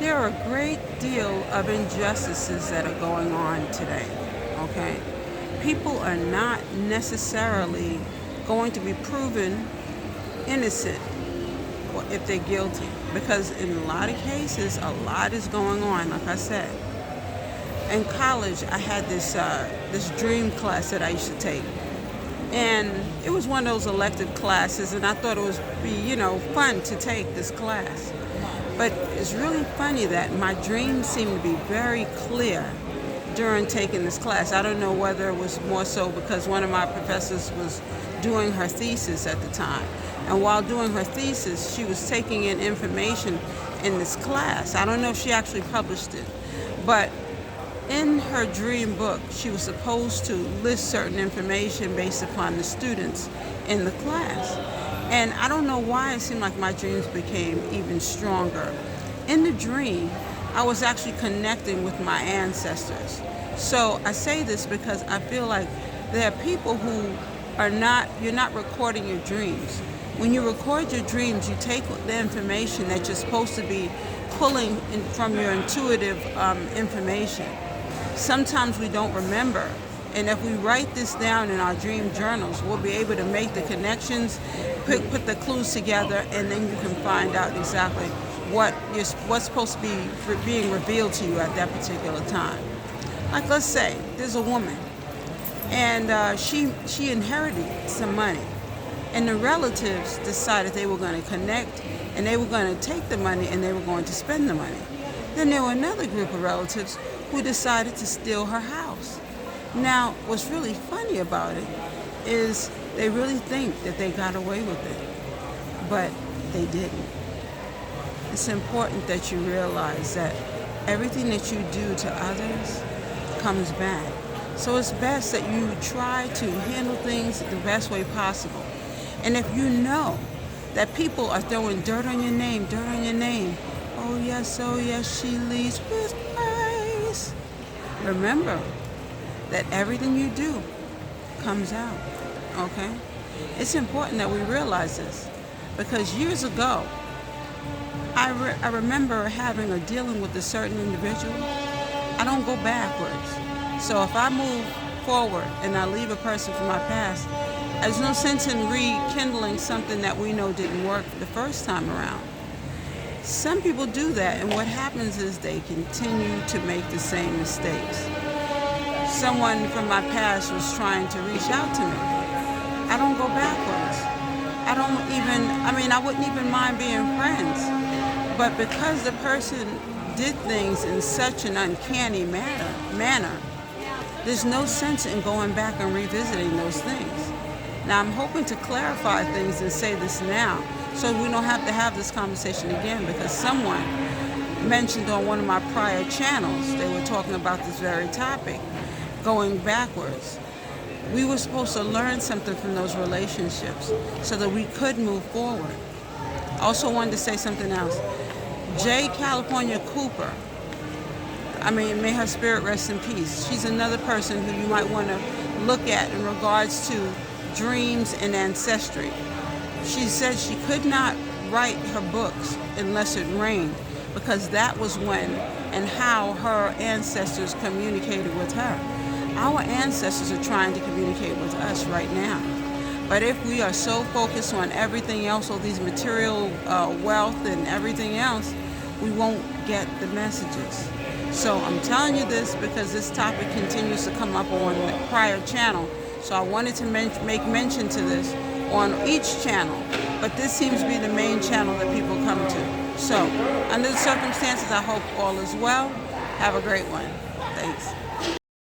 There are a great deal of injustices that are going on today, okay? People are not necessarily going to be proven innocent if they're guilty because in a lot of cases, a lot is going on, like I said. In college, I had this dream class that I used to take, and it was one of those elective classes, and I thought it was be fun to take this class. But it's really funny that my dreams seemed to be very clear during taking this class. I don't know whether it was more so because one of my professors was doing her thesis at the time. And while doing her thesis, she was taking in information in this class. I don't know if she actually published it, but in her dream book, she was supposed to list certain information based upon the students in the class. And I don't know why it seemed like my dreams became even stronger. In the dream, I was actually connecting with my ancestors. So I say this because I feel like there are people who you're not recording your dreams. When you record your dreams, you take the information that you're supposed to be pulling from your intuitive information. Sometimes we don't remember. And if we write this down in our dream journals, we'll be able to make the connections, put the clues together, and then you can find out exactly what's supposed to be being revealed to you at that particular time. Like, let's say there's a woman, and she inherited some money, and the relatives decided they were going to connect, and they were going to take the money, and they were going to spend the money. Then there were another group of relatives who decided to steal her house. Now, what's really funny about it is they really think that they got away with it, but they didn't. It's important that you realize that everything that you do to others comes back. So it's best that you try to handle things the best way possible. And if you know that people are throwing dirt on your name, oh yes, she leads with grace. Remember that everything you do comes out, okay? It's important that we realize this because years ago, I remember dealing with a certain individual. I don't go backwards. So if I move forward and I leave a person from my past, there's no sense in rekindling something that we know didn't work the first time around. Some people do that, and what happens is they continue to make the same mistakes. Someone from my past was trying to reach out to me. I don't go backwards. I wouldn't even mind being friends. But because the person did things in such an uncanny manner, there's no sense in going back and revisiting those things. Now, I'm hoping to clarify things and say this now so we don't have to have this conversation again because someone mentioned on one of my prior channels, they were talking about this very topic, going backwards. We were supposed to learn something from those relationships so that we could move forward. I also wanted to say something else. J. California Cooper, may her spirit rest in peace. She's another person who you might want to look at in regards to dreams and ancestry. She said she could not write her books unless it rained because that was when and how her ancestors communicated with her. Our ancestors are trying to communicate with us right now. But if we are so focused on everything else, all these material wealth and everything else, we won't get the messages. So I'm telling you this because this topic continues to come up on the prior channel. So I wanted to make mention to this on each channel. But this seems to be the main channel that people come to. So under the circumstances, I hope all is well. Have a great one. Thanks.